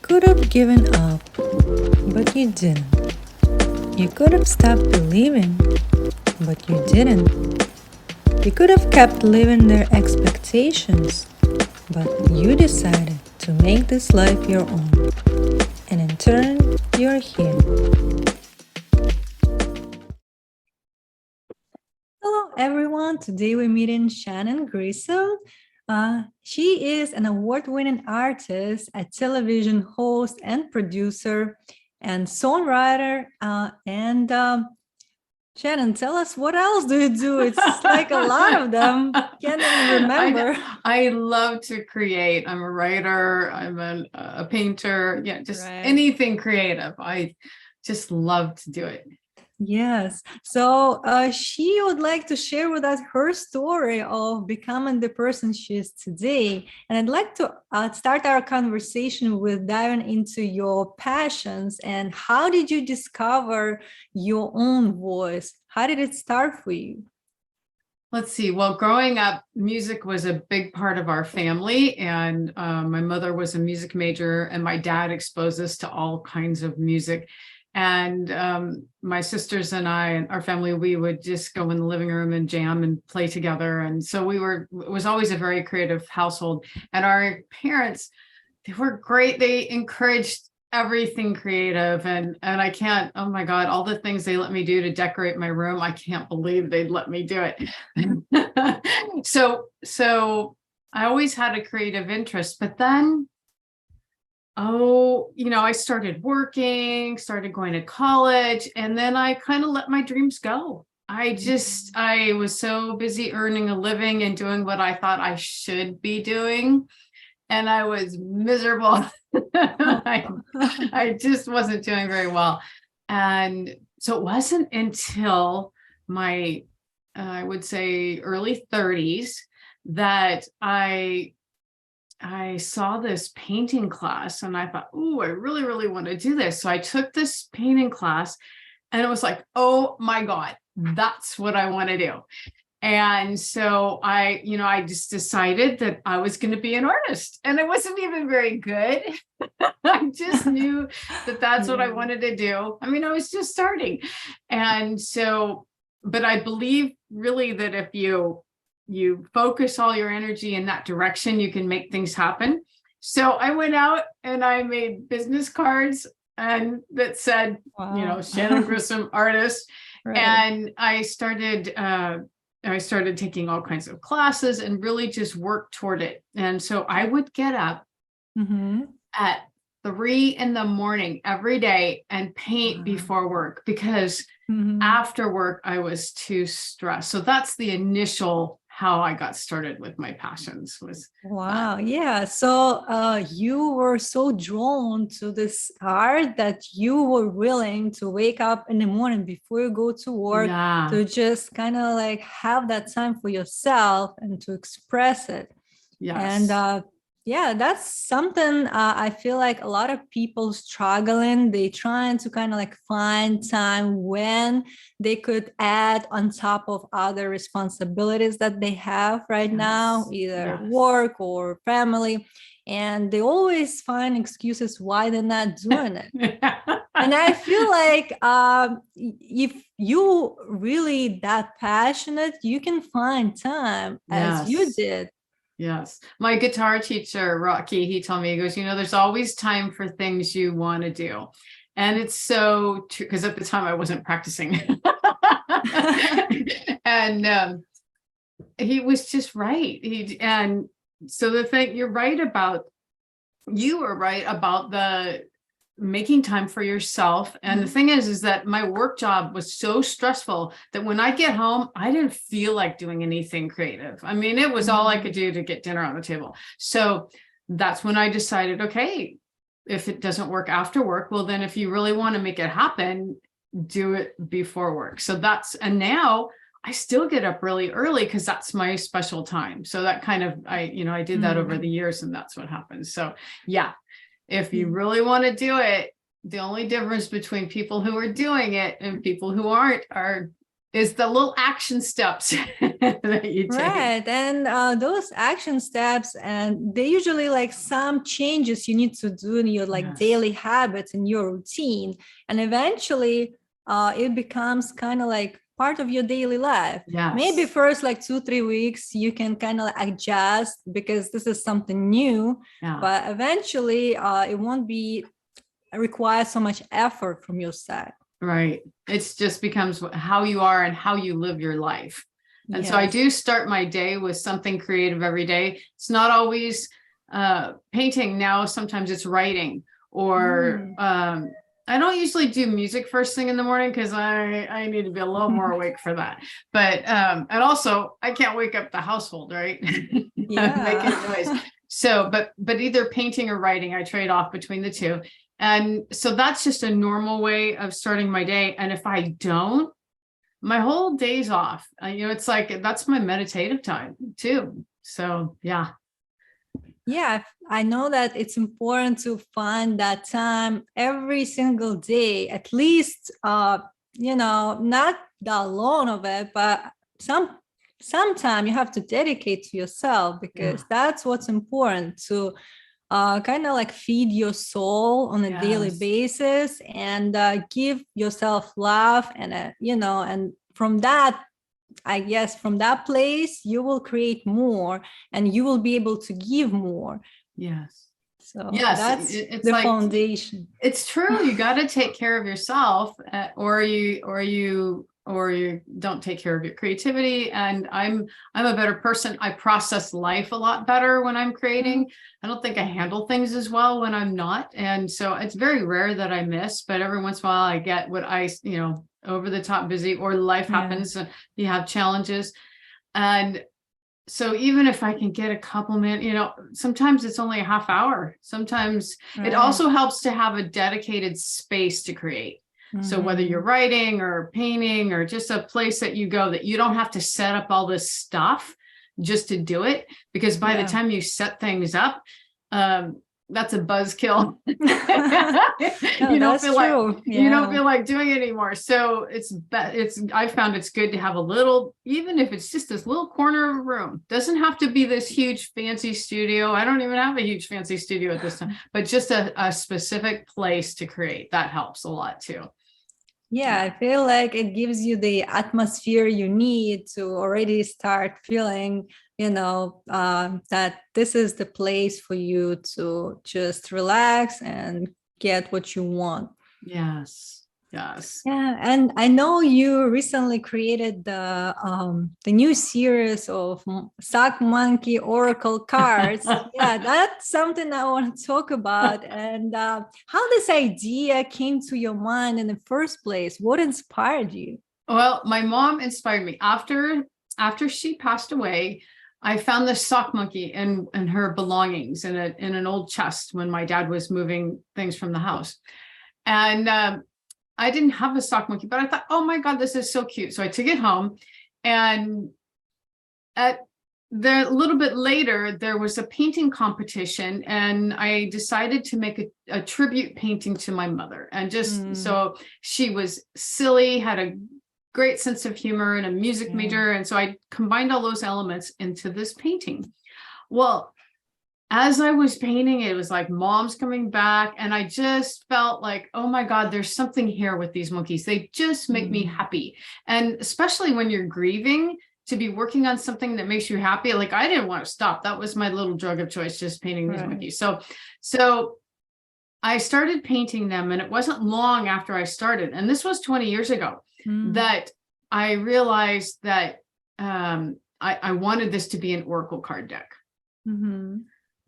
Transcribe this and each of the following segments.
could have given up, but you didn't. You could have stopped believing, but you didn't. You could have kept living their expectations, but you decided to make this life your own. And in turn, you're here. Hello, everyone. Today we're meeting Shannon Grissom. She is an award-winning artist, a television host and producer, and songwriter. Shannon, tell us, what else do you do? It's like a lot of them. Can't even remember. I love to create. I'm a writer. I'm a painter. Yeah, just Right. anything creative. I just love to do it. Yes. So she would like to share with us her story of becoming the person she is today. And I'd like to start our conversation with diving into your passions and how did you discover your own voice? How did it start for you? Let's see. Well, growing up, music was a big part of our family. And my mother was a music major and my dad exposed us to all kinds of music. And my sisters and I and our family, we would just go in the living room and jam and play together. And so it was always a very creative household. And our parents, they were great. They encouraged everything creative. And I can't, oh my God, all the things they let me do to decorate my room, I can't believe they'd let me do it. So I always had a creative interest, but then I started working, started going to college, and then I kind of let my dreams go. I was so busy earning a living and doing what I thought I should be doing. And I was miserable. I just wasn't doing very well. And so it wasn't until my, I would say early 30s that I saw this painting class and I thought, oh, I really, really want to do this. So I took this painting class and it was like, oh my God, that's what I want to do. And so I just decided that I was going to be an artist and I wasn't even very good. I just knew that that's what I wanted to do. I mean, I was just starting. And so, but I believe really that if you focus all your energy in that direction, you can make things happen. So I went out and I made business cards and that said, Wow. Shannon Grissom, artist. Right. And I started taking all kinds of classes and really just worked toward it. And so I would get up at 3 a.m. every day and paint before work because after work I was too stressed. So that's the initial how I got started with my passions was. Wow. Yeah. So you were so drawn to this art that you were willing to wake up in the morning before you go to work to just kind of like have that time for yourself and to express it. Yes. And that's something I feel like a lot of people struggling. They trying to kind of like find time when they could add on top of other responsibilities that they have right now, either work or family. And they always find excuses why they're not doing it. And I feel like if you really that passionate, you can find time as you did. Yes. My guitar teacher, Rocky, he told me, he goes, there's always time for things you want to do. And it's so true, because at the time I wasn't practicing. And he was just right. And so the thing you were right about the making time for yourself. And the thing is that my work job was so stressful that when I get home, I didn't feel like doing anything creative. I mean, it was all I could do to get dinner on the table. So that's when I decided, okay, if it doesn't work after work, well, then if you really want to make it happen, do it before work. So and now I still get up really early because that's my special time. So that kind of, I did that over the years and that's what happens. So yeah. If you really want to do it, the only difference between people who are doing it and people who aren't are is the little action steps that you take. Right. And those action steps, and they usually like some changes you need to do in your like Yes. daily habits and your routine. And eventually it becomes kind of like part of your daily life. Yes. Maybe first like 2-3 weeks, you can kind of like adjust because this is something new, Yeah. but eventually it won't be require so much effort from your side. Right. It's just becomes how you are and how you live your life. And so I Yes. do start my day with something creative every day. It's not always painting. Now, sometimes it's writing, or I don't usually do music first thing in the morning because I need to be a little more awake for that. But and also I can't wake up the household, right? Yeah. Making noise. So, but either painting or writing, I trade off between the two. And so that's just a normal way of starting my day. And if I don't, my whole day's off. You know, it's like, that's my meditative time too. So, yeah. Yeah, I know that it's important to find that time every single day, at least, you know, not the alone of it, but sometime you have to dedicate to yourself, because that's what's important, to kind of like feed your soul on a daily basis, and give yourself love, and you know, and from that, I guess from that place you will create more and you will be able to give more. Yes. So yes, that's it's the like, foundation. It's true. You got to take care of yourself, or you don't take care of your creativity. And I'm a better person. I process life a lot better when I'm creating. I don't think I handle things as well when I'm not. And so it's very rare that I miss, but every once in a while I get what you know, over the top busy, or life happens, and you have challenges. And so even if I can get a couple minutes, you know, sometimes it's only a half hour. Sometimes it also helps to have a dedicated space to create. So whether you're writing or painting, or just a place that you go that you don't have to set up all this stuff just to do it, because by the time you set things up, that's a buzzkill. You don't feel like you don't feel like doing it anymore. So I found it's good to have a little, even if it's just this little corner of a room. Doesn't have to be this huge fancy studio. I don't even have a huge fancy studio at this time, but just a specific place to create. That helps a lot too. Yeah, I feel like it gives you the atmosphere you need to already start feeling, you know, that this is the place for you to just relax and get what you want. Yes. Yes. Yeah, and I know you recently created the new series of Sock Monkey Oracle cards. Yeah, that's something I want to talk about. And how this idea came to your mind in the first place? What inspired you? Well, my mom inspired me. After she passed away, I found this sock monkey and her belongings in an old chest when my dad was moving things from the house. And I didn't have a sock monkey, but I thought, oh my God, this is so cute. So I took it home, and a little bit later, there was a painting competition, and I decided to make a tribute painting to my mother. And just so she was silly, had a great sense of humor, and a music major. And so I combined all those elements into this painting. Well, as I was painting, it was like mom's coming back, and I just felt like, oh my God, there's something here with these monkeys. They just make me happy. And especially when you're grieving, to be working on something that makes you happy. Like, I didn't want to stop. That was my little drug of choice, just painting these monkeys. So I started painting them, and it wasn't long after I started, and this was 20 years ago, that I realized that I wanted this to be an Oracle card deck.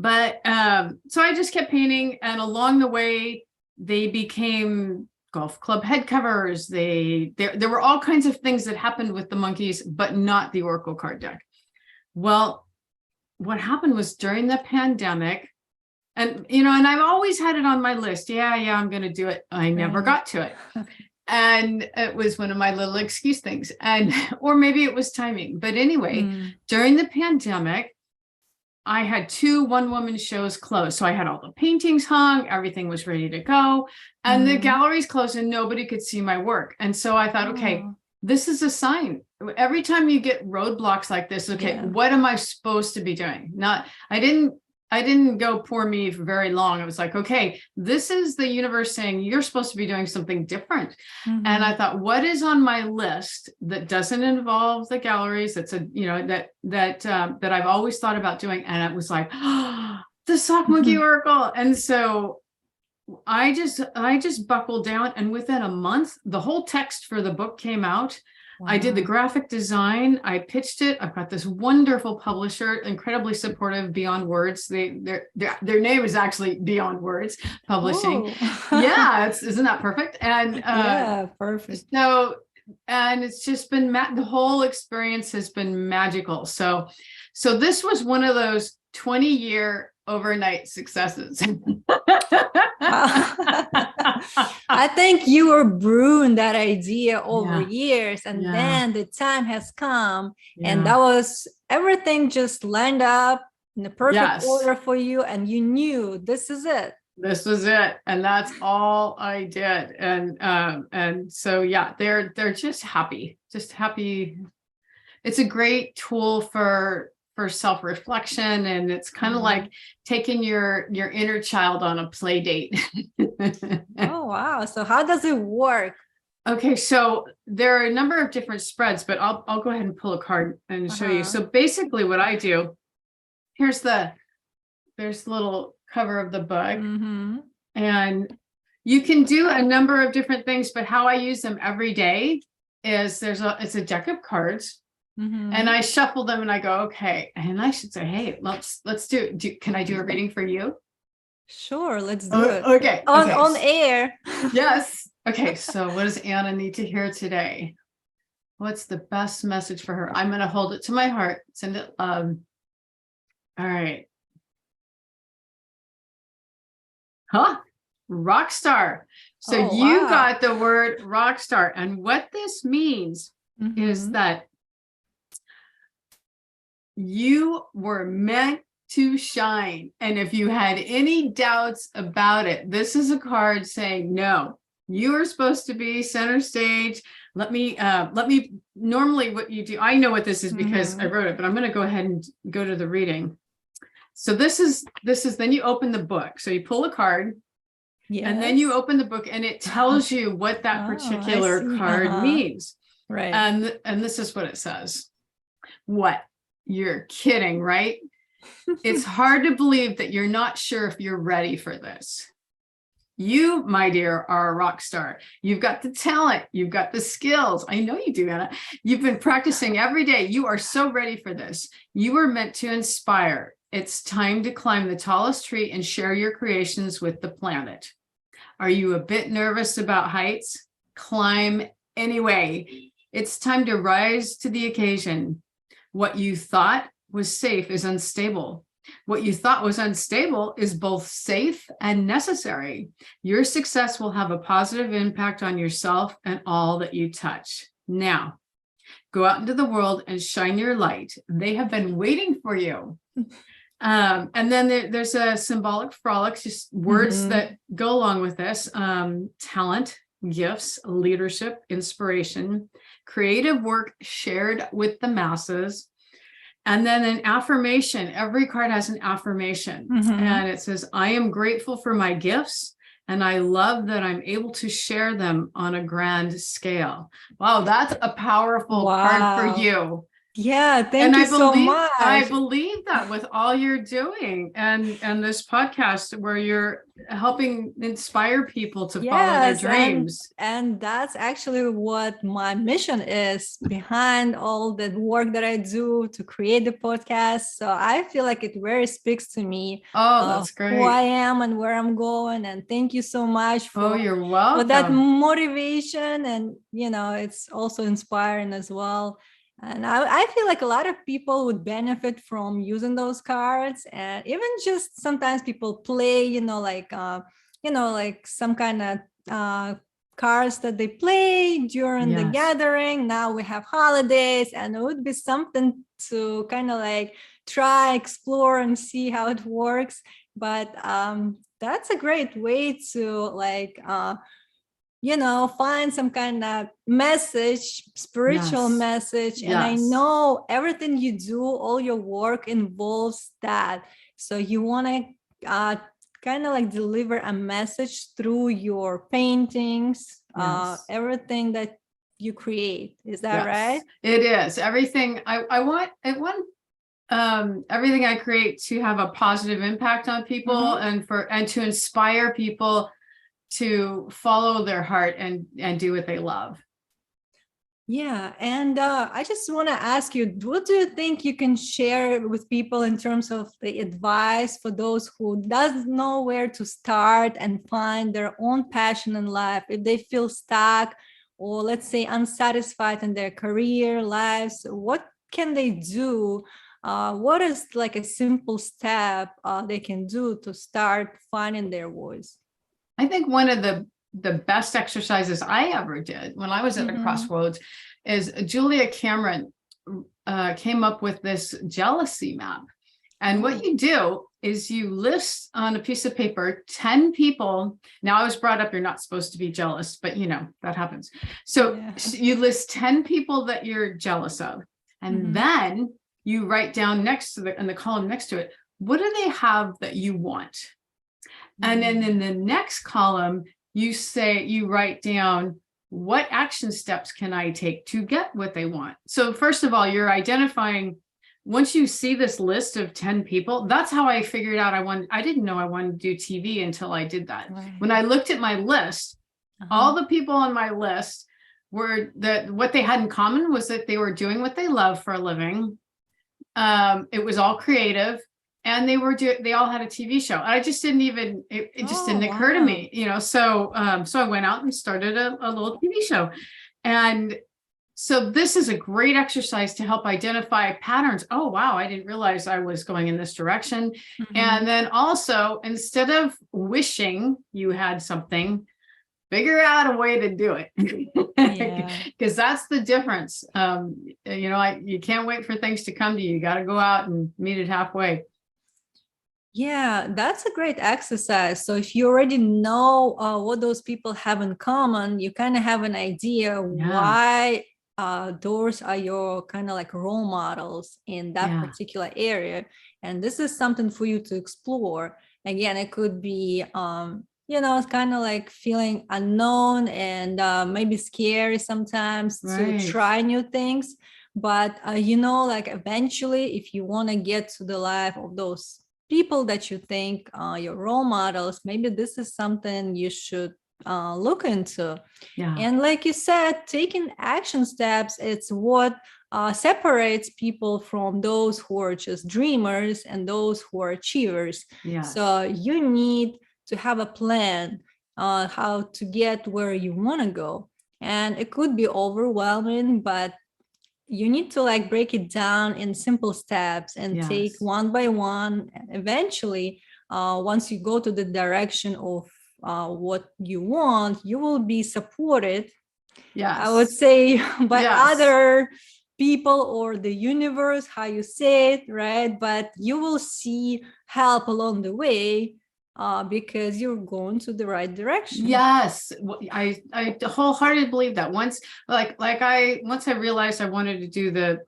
But so I just kept painting, and along the way, they became golf club head covers. There were all kinds of things that happened with the monkeys, but not the Oracle card deck. Well, what happened was during the pandemic, and you know, and I've always had it on my list. Yeah, I'm going to do it. I never got to it. And it was one of my little excuse things, or maybe it was timing. But anyway, during the pandemic, I had 2 one-woman shows closed. So I had all the paintings hung, everything was ready to go, and the galleries closed, and nobody could see my work. And so I thought, okay, this is a sign. Every time you get roadblocks like this, okay, Yeah. what am I supposed to be doing? I didn't go poor me for very long. I was like, okay, this is the universe saying you're supposed to be doing something different. And I thought, what is on my list that doesn't involve the galleries? That's that I've always thought about doing. And it was like, the sock monkey oracle. And so I just buckled down, and within a month, the whole text for the book came out. I did the graphic design. I pitched it. I've got this wonderful publisher, incredibly supportive, Beyond Words. Their name is actually Beyond Words Publishing. Yeah, isn't that perfect? And yeah, perfect. And it's just been the whole experience has been magical. So this was one of those 20-year overnight successes. I think you were brewing that idea over years, and Yeah. then the time has come, and Yeah. that was everything just lined up in the perfect Yes. order for you, and you knew this is it. This was it, and that's all I did. And so yeah, they're just happy. It's a great tool for self-reflection, and it's kind of like taking your inner child on a play date. Oh wow. So how does it work? Okay, so there are a number of different spreads, but I'll go ahead and pull a card and show you. So basically what I do, there's the little cover of the book, and you can do a number of different things, but how I use them every day is it's a deck of cards. And I shuffle them and I go, okay. And I should say, hey, let's do it. Can I do a reading for you? Sure, let's do it. Okay. On air. Yes. Okay. So what does Anna need to hear today? What's the best message for her? I'm going to hold it to my heart. Send it. All right. Rock star. So you got the word rock star. And what this means is that you were meant to shine. And if you had any doubts about it, this is a card saying, no, you are supposed to be center stage. Let me normally what you do, I know what this is because I wrote it, but I'm going to go ahead and go to the reading. So this is, then you open the book. So you pull a card and then you open the book and it tells you what that particular card means. Right. And this is what it says. What? You're kidding, right? It's hard to believe that you're not sure if you're ready for this. You, my dear, are a rock star. You've got the talent. You've got the skills. I know you do, Anna. You've been practicing every day. You are so ready for this. You were meant to inspire. It's time to climb the tallest tree and share your creations with the planet. Are you a bit nervous about heights? Climb anyway. It's time to rise to the occasion. What you thought was safe is unstable. What you thought was unstable is both safe and necessary. Your success will have a positive impact on yourself and all that you touch. Now, go out into the world and shine your light. They have been waiting for you. And then there's a symbolic frolic, just words that go along with this. Talent, gifts, leadership, inspiration, creative work shared with the masses. And then an affirmation. Every card has an affirmation. And it says, I am grateful for my gifts, and I love that I'm able to share them on a grand scale. Wow, that's a powerful card for you. Yeah, thank you so much. I believe that with all you're doing and this podcast where you're helping inspire people to follow their dreams. And that's actually what my mission is behind all the work that I do to create the podcast. So I feel like it very speaks to me. Oh, that's great. Who I am and where I'm going. And thank you so much for, you're welcome. For that motivation. And, you know, it's also inspiring as well. And I feel like a lot of people would benefit from using those cards, and even just sometimes people play, like some kind of cards that they play during the gathering. Now we have holidays, and it would be something to kind of like try, explore, and see how it works. But that's a great way to find some kind of message, spiritual Yes. message. And I Yes. know everything you do, all your work involves that. So you want to kind of like deliver a message through your paintings, Yes. everything that you create. Is that right? Yes. It is. Everything I want everything I create to have a positive impact on people, Mm-hmm. and to inspire people to follow their heart and do what they love. Yeah, and I just want to ask you, what do you think you can share with people in terms of the advice for those who doesn't know where to start and find their own passion in life, if they feel stuck or let's say unsatisfied in their career lives, what can they do? What is like a simple step they can do to start finding their voice? I think one of the best exercises I ever did when I was at a Mm-hmm. crossroads is Julia Cameron came up with this jealousy map. And what Oh, you do is you list on a piece of paper 10 people. Now, I was brought up, you're not supposed to be jealous, but that happens. So yeah. you list 10 people that you're jealous of. And Mm-hmm. then you write down next to in the column next to it, what do they have that you want? And then in the next column, you write down, what action steps can I take to get what they want? So first of all, you're identifying, once you see this list of 10 people, that's how I figured out I didn't know I wanted to do TV until I did that. When Right. I looked at my list, Uh-huh. all the people on my list were that what they had in common was that they were doing what they love for a living. It was all creative, and they all had a TV show. I just didn't even it just Oh, didn't occur to wow. me, so I went out and started a little TV show. And so this is a great exercise to help identify patterns. Oh, wow, I didn't realize I was going in this direction. Mm-hmm. And then also, instead of wishing you had something, figure out a way to do it. Yeah. Because that's the difference. You can't wait for things to come to you. You got to go out and meet it halfway. Yeah, that's a great exercise. So if you already know what those people have in common, you kind of have an idea Yeah. why those are your kind of like role models in that Yeah. particular area. And this is something for you to explore. Again, it could be, it's kind of like feeling unknown and maybe scary sometimes to Right. try new things. But, like eventually, if you want to get to the life of those people that you think are your role models, maybe this is something you should look into. Yeah. And like you said, taking action steps, it's what separates people from those who are just dreamers and those who are achievers. Yes. So you need to have a plan how to get where you want to go. And it could be overwhelming, but you need to like break it down in simple steps and take Yes. one by one. And eventually, once you go to the direction of what you want, you will be supported, I would Yes. say, by Yes. other people or the universe, how you say it, right? But you will see help along the way because you're going to the right direction. Yes. I wholeheartedly believe that. Once I realized I wanted to do the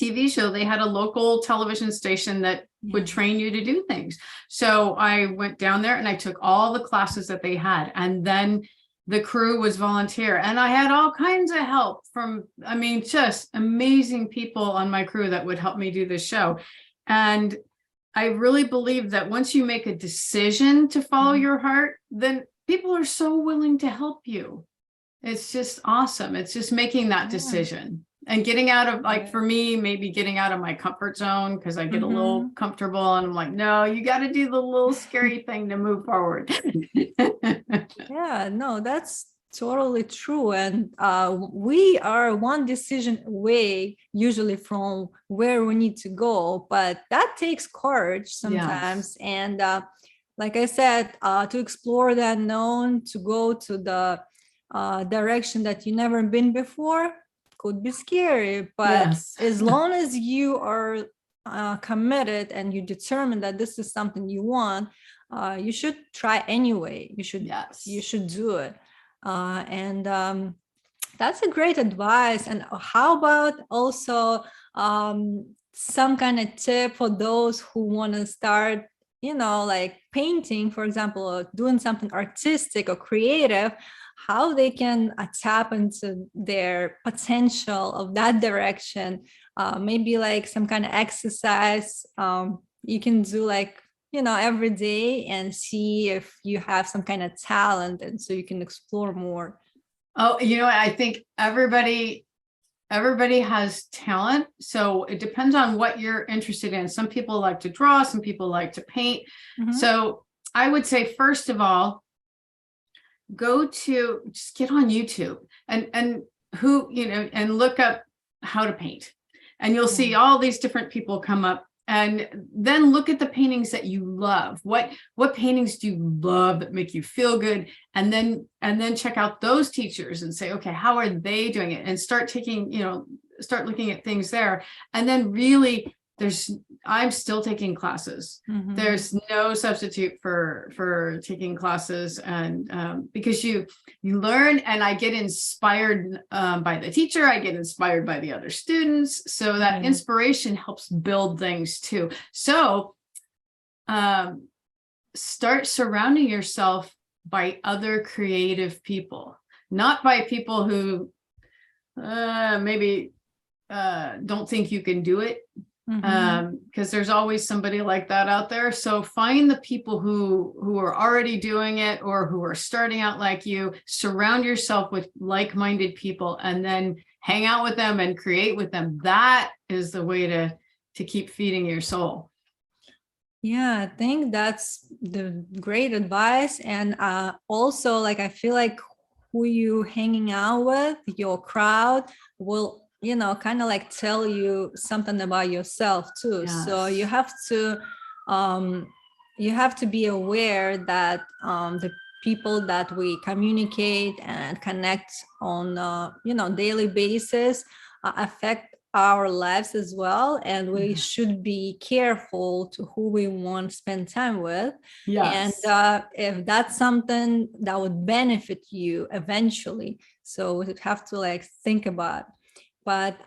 TV show, they had a local television station that would Yeah. train you to do things. So I went down there and I took all the classes that they had. And then the crew was volunteer. And I had all kinds of help from, just amazing people on my crew that would help me do this show. And I really believe that once you make a decision to follow Mhm. your heart, then people are so willing to help you. It's just awesome. It's just making that Yeah. decision and getting out of, like, Right. for me, maybe getting out of my comfort zone, because I get a little Mhm. comfortable and I'm like, no, you got to do the little scary thing to move forward. Yeah, no, that's totally true. And we are one decision away, usually from where we need to go, but that takes courage Yes. sometimes. And like I said, to explore the unknown, to go to the direction that you never been before, could be scary. But Yes. as long as you are committed and you determine that this is something you want, you should try anyway. You should Yes. do it. And that's a great advice. And how about also some kind of tip for those who want to start, like painting, for example, or doing something artistic or creative, how they can tap into their potential of that direction? Maybe like some kind of exercise you can do, like, every day, and see if you have some kind of talent, and so you can explore more. Oh, I think everybody has talent. So it depends on what you're interested in. Some people like to draw, some people like to paint. Mhm. So I would say, first of all, just get on YouTube and look up how to paint, and you'll see all these different people come up. And then look at the paintings that you love. What paintings do you love that make you feel good? And then check out those teachers and say, okay, how are they doing it? And start looking at things there. And then really, I'm still taking classes. Mhm. There's no substitute for taking classes, and because you learn, and I get inspired by the teacher, I get inspired by the other students, so that inspiration helps build things too. So start surrounding yourself by other creative people, not by people who maybe don't think you can do it. Because there's always somebody like that out there. So find the people who are already doing it, or who are starting out like you. Surround yourself with like-minded people, and then hang out with them and create with them. That is the way to keep feeding your soul. Yeah, I think that's the great advice. And also, like, I feel like who you hanging out with, your crowd, will kind of like tell you something about yourself too. So you have to be aware that the people that we communicate and connect on daily basis affect our lives as well, and we should be careful to who we want to spend time with. And if that's something that would benefit you eventually, so we have to like think about. But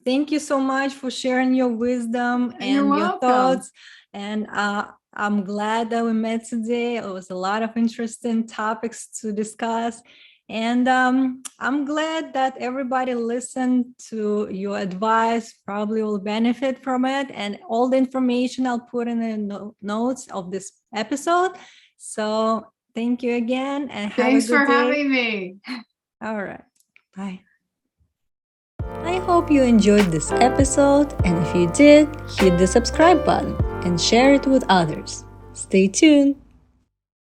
thank you so much for sharing your wisdom and your thoughts. And I'm glad that we met today. It was a lot of interesting topics to discuss. And I'm glad that everybody listened to your advice, probably will benefit from it. And all the information I'll put in the notes of this episode. So thank you again, and thanks for day. having me. All right. Bye. I hope you enjoyed this episode, and if you did, hit the subscribe button and share it with others. Stay tuned.